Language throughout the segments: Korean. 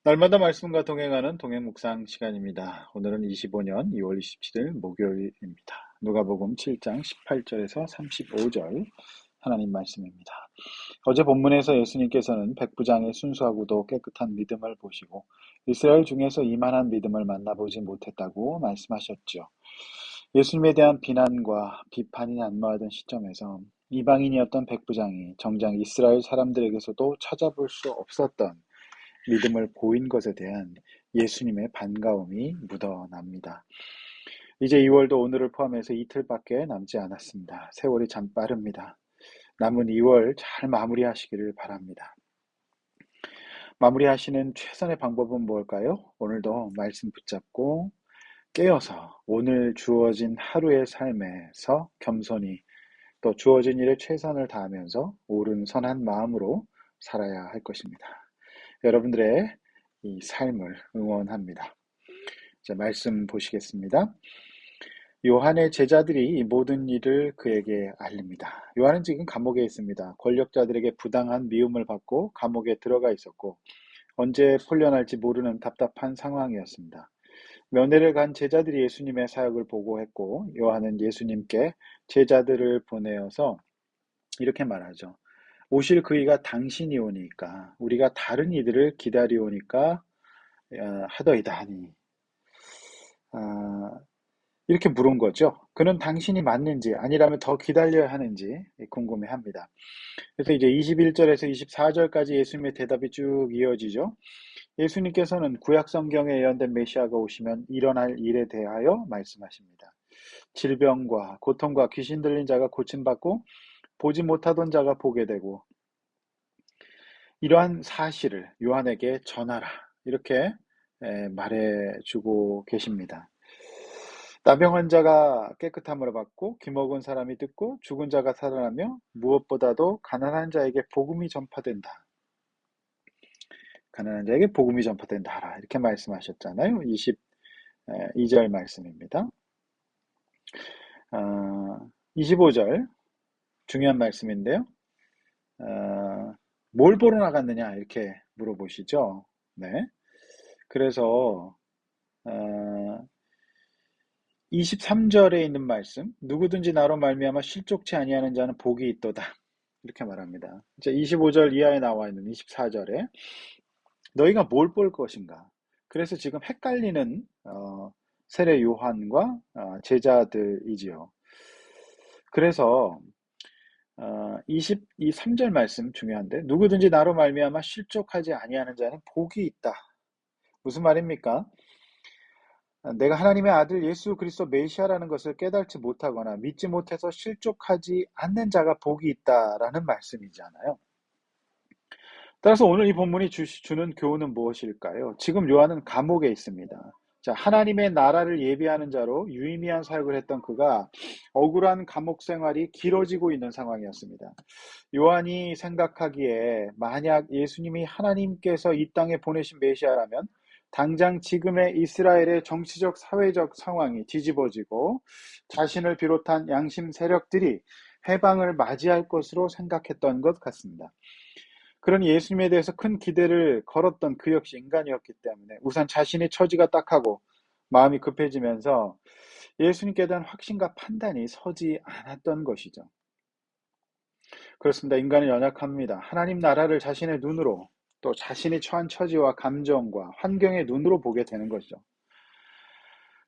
날마다 말씀과 동행하는 동행 묵상 시간입니다. 오늘은 25년 2월 27일 목요일입니다. 누가복음 7장 18절에서 35절 하나님 말씀입니다. 어제 본문에서 예수님께서는 백부장의 순수하고도 깨끗한 믿음을 보시고 이스라엘 중에서 이만한 믿음을 만나보지 못했다고 말씀하셨죠. 예수님에 대한 비난과 비판이 난무하던 시점에서 이방인이었던 백부장이 정작 이스라엘 사람들에게서도 찾아볼 수 없었던 믿음을 보인 것에 대한 예수님의 반가움이 묻어납니다. 이제 2월도 오늘을 포함해서 이틀밖에 남지 않았습니다. 세월이 참 빠릅니다. 남은 2월 잘 마무리하시기를 바랍니다. 마무리하시는 최선의 방법은 무엇일까요? 오늘도 말씀 붙잡고 깨어서 오늘 주어진 하루의 삶에서 겸손히 또 주어진 일에 최선을 다하면서 옳은 선한 마음으로 살아야 할 것입니다. 여러분들의 이 삶을 응원합니다. 자, 말씀 보시겠습니다. 요한의 제자들이 이 모든 일을 그에게 알립니다. 요한은 지금 감옥에 있습니다. 권력자들에게 부당한 미움을 받고 감옥에 들어가 있었고 언제 풀려날지 모르는 답답한 상황이었습니다. 면회를 간 제자들이 예수님의 사역을 보고했고 요한은 예수님께 제자들을 보내어서 이렇게 말하죠. 오실 그이가 당신이 오니까 우리가 다른 이들을 기다리오니까 하더이다 하니 아, 이렇게 물은 거죠. 그는 당신이 맞는지 아니라면 더 기다려야 하는지 궁금해합니다. 그래서 이제 21절에서 24절까지 예수님의 대답이 쭉 이어지죠. 예수님께서는 구약 성경에 예언된 메시아가 오시면 일어날 일에 대하여 말씀하십니다. 질병과 고통과 귀신 들린 자가 고침받고 보지 못하던 자가 보게 되고 이러한 사실을 요한에게 전하라 이렇게 말해주고 계십니다. 나병 환자가 깨끗함을 받고 귀먹은 사람이 듣고 죽은 자가 살아나며 무엇보다도 가난한 자에게 복음이 전파된다. 가난한 자에게 복음이 전파된다. 이렇게 말씀하셨잖아요. 22절 말씀입니다. 25절 중요한 말씀인데요. 뭘 보러 나갔느냐 이렇게 물어보시죠. 네. 그래서 23절에 있는 말씀, 누구든지 나로 말미암아 실족치 아니하는 자는 복이 있도다. 이렇게 말합니다. 이제 25절 이하에 나와 있는 24절에 너희가 뭘 볼 것인가? 그래서 지금 헷갈리는 세례 요한과 제자들이지요. 그래서 23절 말씀 중요한데 누구든지 나로 말미암아 실족하지 아니하는 자는 복이 있다. 무슨 말입니까? 내가 하나님의 아들 예수 그리스도 메시아라는 것을 깨닫지 못하거나 믿지 못해서 실족하지 않는 자가 복이 있다라는 말씀이잖아요. 따라서 오늘 이 본문이 주는 교훈은 무엇일까요? 지금 요한은 감옥에 있습니다. 자, 하나님의 나라를 예비하는 자로 유의미한 사역을 했던 그가 억울한 감옥 생활이 길어지고 있는 상황이었습니다. 요한이 생각하기에 만약 예수님이 하나님께서 이 땅에 보내신 메시아라면 당장 지금의 이스라엘의 정치적 사회적 상황이 뒤집어지고 자신을 비롯한 양심 세력들이 해방을 맞이할 것으로 생각했던 것 같습니다. 그러니 예수님에 대해서 큰 기대를 걸었던 그 역시 인간이었기 때문에 우선 자신의 처지가 딱하고 마음이 급해지면서 예수님께 대한 확신과 판단이 서지 않았던 것이죠. 그렇습니다. 인간은 연약합니다. 하나님 나라를 자신의 눈으로 또 자신이 처한 처지와 감정과 환경의 눈으로 보게 되는 것이죠.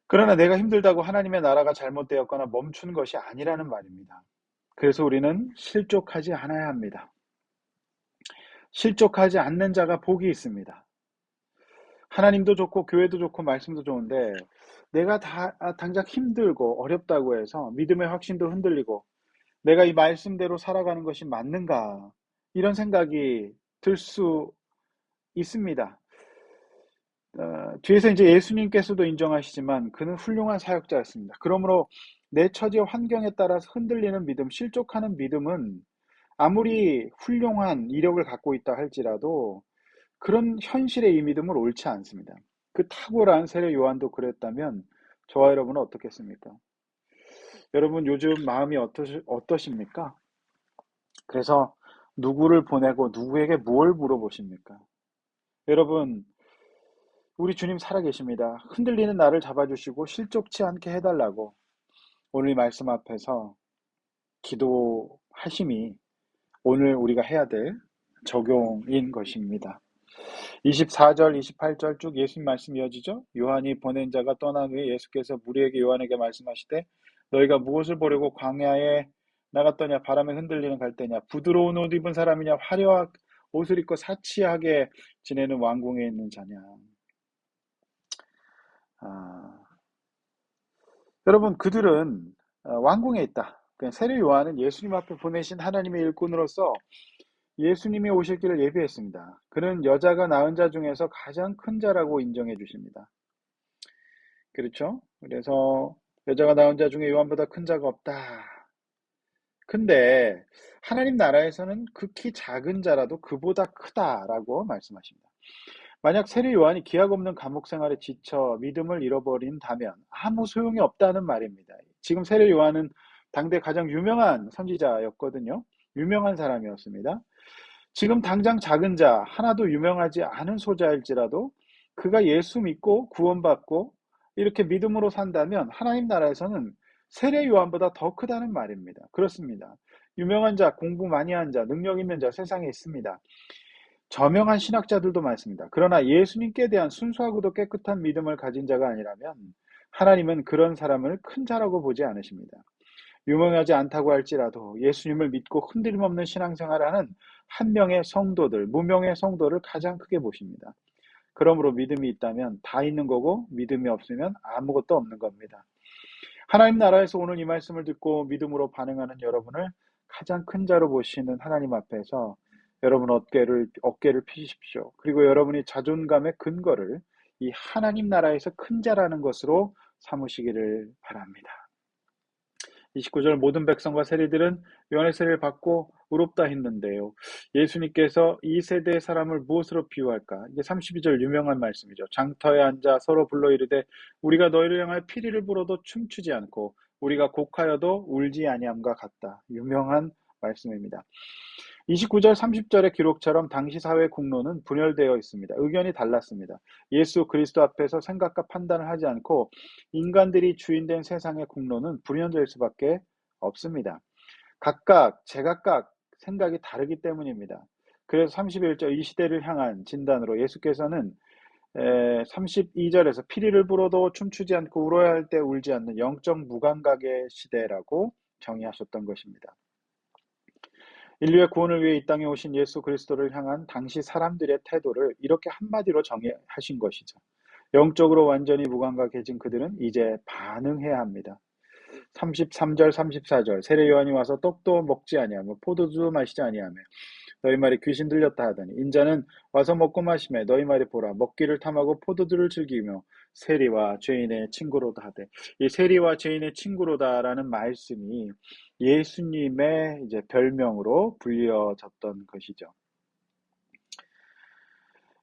그러나 내가 힘들다고 하나님의 나라가 잘못되었거나 멈춘 것이 아니라는 말입니다. 그래서 우리는 실족하지 않아야 합니다. 실족하지 않는 자가 복이 있습니다. 하나님도 좋고 교회도 좋고 말씀도 좋은데 내가 당장 힘들고 어렵다고 해서 믿음의 확신도 흔들리고 내가 이 말씀대로 살아가는 것이 맞는가 이런 생각이 들 수 있습니다. 뒤에서 이제 예수님께서도 인정하시지만 그는 훌륭한 사역자였습니다. 그러므로 내 처지와 환경에 따라서 흔들리는 믿음, 실족하는 믿음은 아무리 훌륭한 이력을 갖고 있다 할지라도 그런 현실의 이 믿음은 옳지 않습니다. 그 탁월한 세례 요한도 그랬다면 저와 여러분은 어떻겠습니까? 여러분 요즘 마음이 어떠십니까? 그래서 누구를 보내고 누구에게 뭘 물어보십니까? 여러분 우리 주님 살아계십니다. 흔들리는 나를 잡아주시고 실족치 않게 해달라고 오늘 이 말씀 앞에서 기도하심이 오늘 우리가 해야 될 적용인 것입니다. 24절, 28절 쭉 예수님 말씀 이어지죠? 요한이 보낸 자가 떠난 후에 예수께서 무리에게 요한에게 말씀하시되 너희가 무엇을 보려고 광야에 나갔더냐? 바람에 흔들리는 갈대냐? 부드러운 옷 입은 사람이냐? 화려한 옷을 입고 사치하게 지내는 왕궁에 있는 자냐? 아, 여러분 그들은 왕궁에 있다. 세례 요한은 예수님 앞에 보내신 하나님의 일꾼으로서 예수님이 오실 길을 예비했습니다. 그는 여자가 낳은 자 중에서 가장 큰 자라고 인정해 주십니다. 그렇죠? 그래서 여자가 낳은 자 중에 요한보다 큰 자가 없다. 근데 하나님 나라에서는 극히 작은 자라도 그보다 크다라고 말씀하십니다. 만약 세례 요한이 기약 없는 감옥 생활에 지쳐 믿음을 잃어버린다면 아무 소용이 없다는 말입니다. 지금 세례 요한은 당대 가장 유명한 선지자였거든요. 유명한 사람이었습니다. 지금 당장 작은 자, 하나도 유명하지 않은 소자일지라도 그가 예수 믿고 구원받고 이렇게 믿음으로 산다면 하나님 나라에서는 세례 요한보다 더 크다는 말입니다. 그렇습니다. 유명한 자, 공부 많이 한 자, 능력 있는 자 세상에 있습니다. 저명한 신학자들도 많습니다. 그러나 예수님께 대한 순수하고도 깨끗한 믿음을 가진 자가 아니라면 하나님은 그런 사람을 큰 자라고 보지 않으십니다. 유명하지 않다고 할지라도 예수님을 믿고 흔들림 없는 신앙생활하는 한 명의 성도들, 무명의 성도를 가장 크게 보십니다. 그러므로 믿음이 있다면 다 있는 거고 믿음이 없으면 아무것도 없는 겁니다. 하나님 나라에서 오늘 이 말씀을 듣고 믿음으로 반응하는 여러분을 가장 큰 자로 보시는 하나님 앞에서 여러분 어깨를 펴십시오. 그리고 여러분이 자존감의 근거를 이 하나님 나라에서 큰 자라는 것으로 삼으시기를 바랍니다. 29절 모든 백성과 세리들은 요한의 세례를 받고 의롭다 했는데요. 예수님께서 이 세대의 사람을 무엇으로 비유할까? 이게 32절 유명한 말씀이죠. 장터에 앉아 서로 불러 이르되 우리가 너희를 향하여 피리를 불어도 춤추지 않고 우리가 곡하여도 울지 아니함과 같다. 유명한 말씀입니다. 29절 30절의 기록처럼 당시 사회 공로는 분열되어 있습니다. 의견이 달랐습니다. 예수 그리스도 앞에서 생각과 판단을 하지 않고 인간들이 주인된 세상의 공로는 분열될 수밖에 없습니다. 제각각 생각이 다르기 때문입니다. 그래서 31절 이 시대를 향한 진단으로 예수께서는 32절에서 피리를 불어도 춤추지 않고 울어야 할 때 울지 않는 영적 무감각의 시대라고 정의하셨던 것입니다. 인류의 구원을 위해 이 땅에 오신 예수 그리스도를 향한 당시 사람들의 태도를 이렇게 한마디로 정의하신 것이죠. 영적으로 완전히 무감각해진 그들은 이제 반응해야 합니다. 33절, 34절 세례 요한이 와서 떡도 먹지 아니하며 포도주도 마시지 아니하며 너희 말이 귀신 들렸다 하더니 인자는 와서 먹고 마시며 너희 말이 보라 먹기를 탐하고 포도주를 즐기며 세리와 죄인의 친구로다 하되 이 세리와 죄인의 친구로다라는 말씀이 예수님의 이제 별명으로 불려졌던 것이죠.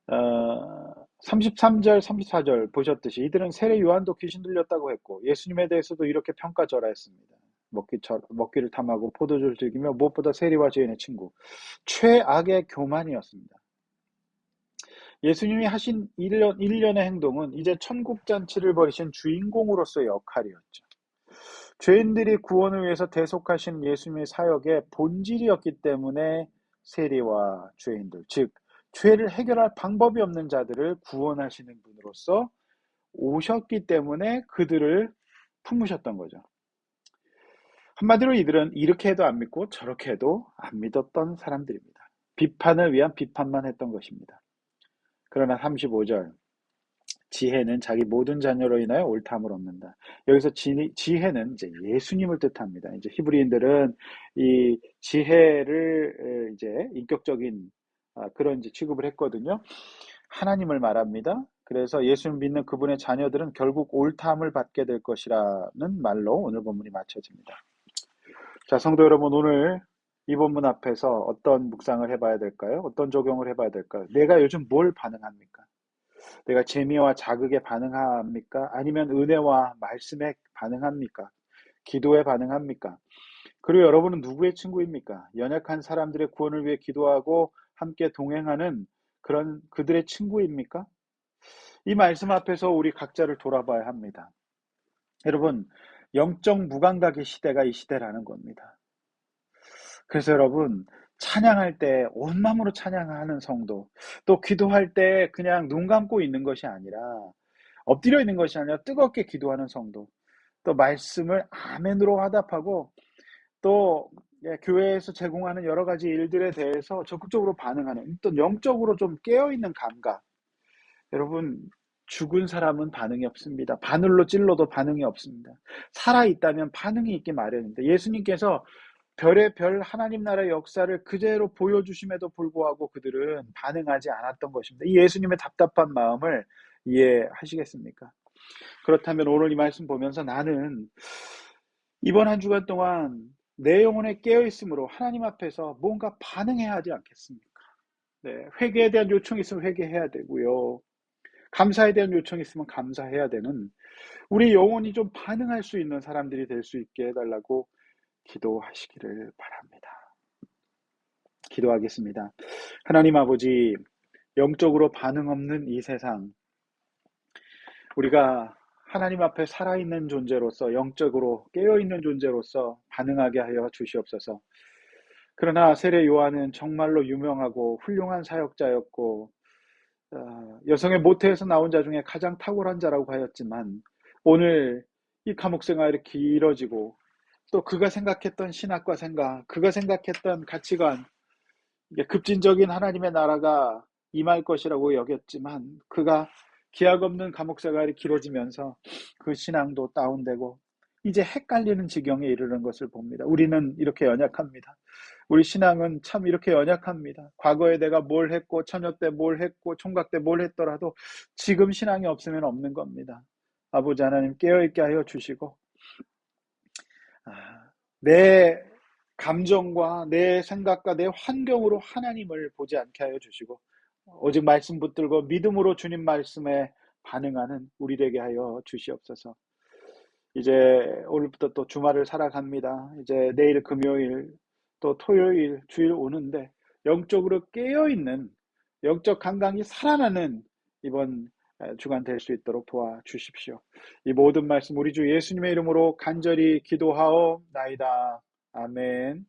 33절, 34절 보셨듯이 이들은 세례 요한도 귀신 들렸다고 했고 예수님에 대해서도 이렇게 평가절하했습니다. 먹기를 탐하고 포도주를 즐기며 무엇보다 세리와 죄인의 친구. 최악의 교만이었습니다. 예수님이 하신 일련의 행동은 이제 천국잔치를 벌이신 주인공으로서의 역할이었죠. 죄인들이 구원을 위해서 대속하신 예수님의 사역의 본질이었기 때문에 세리와 죄인들, 즉 죄를 해결할 방법이 없는 자들을 구원하시는 분으로서 오셨기 때문에 그들을 품으셨던 거죠. 한마디로 이들은 이렇게 해도 안 믿고 저렇게 해도 안 믿었던 사람들입니다. 비판을 위한 비판만 했던 것입니다. 그러나 35절 지혜는 자기 모든 자녀로 인하여 옳다함을 얻는다. 여기서 지혜는 이제 예수님을 뜻합니다. 이제 히브리인들은 이 지혜를 이제 인격적인 그런 이제 취급을 했거든요. 하나님을 말합니다. 그래서 예수를 믿는 그분의 자녀들은 결국 옳다함을 받게 될 것이라는 말로 오늘 본문이 마쳐집니다. 자, 성도 여러분, 오늘 이 본문 앞에서 어떤 묵상을 해봐야 될까요? 어떤 적용을 해봐야 될까요? 내가 요즘 뭘 반응합니까? 내가 재미와 자극에 반응합니까? 아니면 은혜와 말씀에 반응합니까? 기도에 반응합니까? 그리고 여러분은 누구의 친구입니까? 연약한 사람들의 구원을 위해 기도하고 함께 동행하는 그런 그들의 친구입니까? 이 말씀 앞에서 우리 각자를 돌아봐야 합니다. 여러분, 영적 무감각의 시대가 이 시대라는 겁니다. 그래서 여러분, 찬양할 때 온 마음으로 찬양하는 성도, 또 기도할 때 그냥 눈 감고 있는 것이 아니라, 엎드려 있는 것이 아니라 뜨겁게 기도하는 성도, 또 말씀을 아멘으로 화답하고, 또 교회에서 제공하는 여러 가지 일들에 대해서 적극적으로 반응하는, 또 영적으로 좀 깨어있는 감각. 여러분, 죽은 사람은 반응이 없습니다. 바늘로 찔러도 반응이 없습니다. 살아있다면 반응이 있기 마련입니다. 예수님께서 별의 별 하나님 나라의 역사를 그대로 보여주심에도 불구하고 그들은 반응하지 않았던 것입니다. 이 예수님의 답답한 마음을 이해하시겠습니까? 그렇다면 오늘 이 말씀 보면서 나는 이번 한 주간 동안 내 영혼에 깨어있으므로 하나님 앞에서 뭔가 반응해야 하지 않겠습니까? 네, 회개에 대한 요청이 있으면 회개해야 되고요. 감사에 대한 요청이 있으면 감사해야 되는 우리 영혼이 좀 반응할 수 있는 사람들이 될 수 있게 해달라고 기도하시기를 바랍니다. 기도하겠습니다. 하나님 아버지, 영적으로 반응 없는 이 세상, 우리가 하나님 앞에 살아있는 존재로서, 영적으로 깨어있는 존재로서 반응하게 하여 주시옵소서. 그러나 세례 요한은 정말로 유명하고 훌륭한 사역자였고, 여성의 모태에서 나온 자 중에 가장 탁월한 자라고 하였지만, 오늘 이 감옥 생활이 길어지고, 또 그가 생각했던 신학과 생각, 그가 생각했던 가치관, 이게 급진적인 하나님의 나라가 임할 것이라고 여겼지만 그가 기약 없는 감옥 생활이 길어지면서 그 신앙도 다운되고 이제 헷갈리는 지경에 이르는 것을 봅니다. 우리는 이렇게 연약합니다. 우리 신앙은 참 이렇게 연약합니다. 과거에 내가 뭘 했고 처녀 때 뭘 했고 총각 때 뭘 했더라도 지금 신앙이 없으면 없는 겁니다. 아버지 하나님 깨어있게 하여 주시고 내 감정과 내 생각과 내 환경으로 하나님을 보지 않게 하여 주시고 오직 말씀 붙들고 믿음으로 주님 말씀에 반응하는 우리 되게 하여 주시옵소서. 이제 오늘부터 또 주말을 살아갑니다. 이제 내일 금요일 또 토요일 주일 오는데 영적으로 깨어있는 영적 감각이 살아나는 이번 주간 될 수 있도록 도와주십시오. 이 모든 말씀 우리 주 예수님의 이름으로 간절히 기도하옵나이다. 아멘.